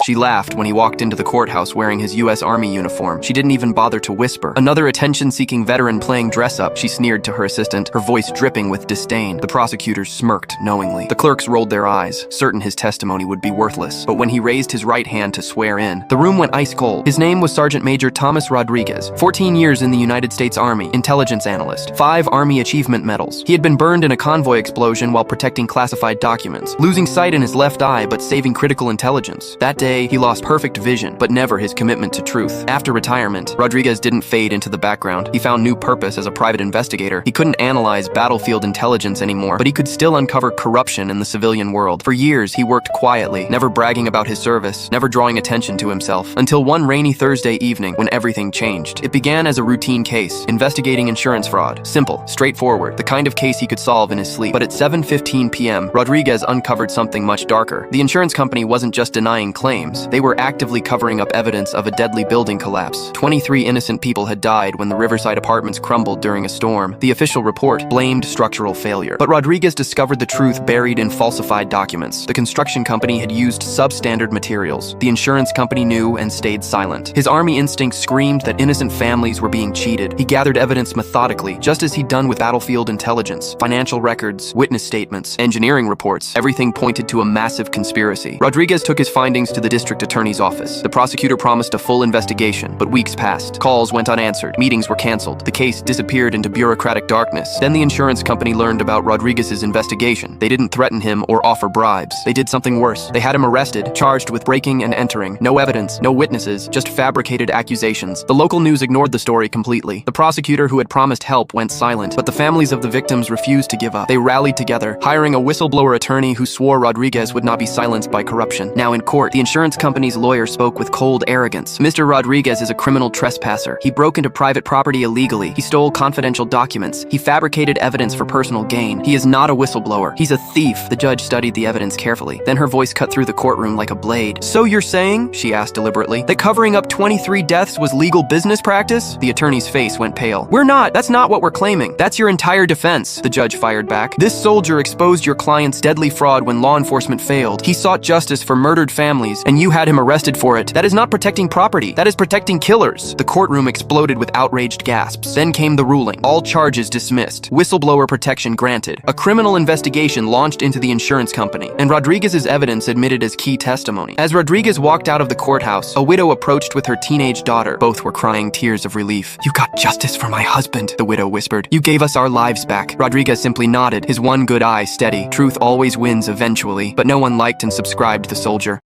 She laughed when he walked into the courthouse wearing his U.S. Army uniform. She didn't even bother to whisper. Another attention-seeking veteran playing dress-up, she sneered to her assistant, her voice dripping with disdain. The prosecutors smirked knowingly. The clerks rolled their eyes, certain his testimony would be worthless. But when he raised his right hand to swear in, the room went ice cold. His name was Sergeant Major Thomas Rodriguez, 14 years in the United States Army, intelligence analyst, 5 Army Achievement Medals. He had been burned in a convoy explosion while protecting classified documents, losing sight in his left eye but saving critical intelligence. That day, he lost perfect vision, but never his commitment to truth. After retirement, Rodriguez didn't fade into the background. He found new purpose as a private investigator. He couldn't analyze battlefield intelligence anymore, but he could still uncover corruption in the civilian world. For years, he worked quietly, never bragging about his service, never drawing attention to himself, until one rainy Thursday evening when everything changed. It began as a routine case, investigating insurance fraud. Simple, straightforward, the kind of case he could solve in his sleep. But at 7:15 p.m., Rodriguez uncovered something much darker. The insurance company wasn't just denying claims, they were actively covering up evidence of a deadly building collapse. 23 innocent people had died when the Riverside apartments crumbled during a storm. The official report blamed structural failure. But Rodriguez discovered the truth buried in falsified documents. The construction company had used substandard materials. The insurance company knew and stayed silent. His Army instinct screamed that innocent families were being cheated. He gathered evidence methodically, just as he'd done with battlefield intelligence, financial records, witness statements, engineering reports. Everything pointed to a massive conspiracy. Rodriguez took his findings to the district attorney's office. The prosecutor promised a full investigation, but weeks passed. Calls went unanswered. Meetings were canceled. The case disappeared into bureaucratic darkness. Then the insurance company learned about Rodriguez's investigation. They didn't threaten him or offer bribes. They did something worse. They had him arrested, charged with breaking and entering. No evidence, no witnesses, just fabricated accusations. The local news ignored the story completely. The prosecutor who had promised help went silent, but the families of the victims refused to give up. They rallied together, hiring a whistleblower attorney who swore Rodriguez would not be silenced by corruption. Now in court, the insurance company's lawyer spoke with cold arrogance. Mr. Rodriguez is a criminal trespasser. He broke into private property illegally. He stole confidential documents. He fabricated evidence for personal gain. He is not a whistleblower. He's a thief. The judge studied the evidence carefully. Then her voice cut through the courtroom like a blade. So you're saying, she asked deliberately, that covering up 23 deaths was legal business practice? The attorney's face went pale. We're not. That's not what we're claiming. That's your entire defense, the judge fired back. This soldier exposed your client's deadly fraud when law enforcement failed. He sought justice for murdered families, and you had him arrested for it. That is not protecting property. That is protecting killers. The courtroom exploded with outraged gasps. Then came the ruling. All charges dismissed. Whistleblower protection granted. A criminal investigation launched into the insurance company, and Rodriguez's evidence admitted as key testimony. As Rodriguez walked out of the courthouse, a widow approached with her teenage daughter. Both were crying tears of relief. You got justice for my husband, the widow whispered. You gave us our lives back. Rodriguez simply nodded, his one good eye steady. Truth always wins eventually, but no one liked and subscribed the soldier.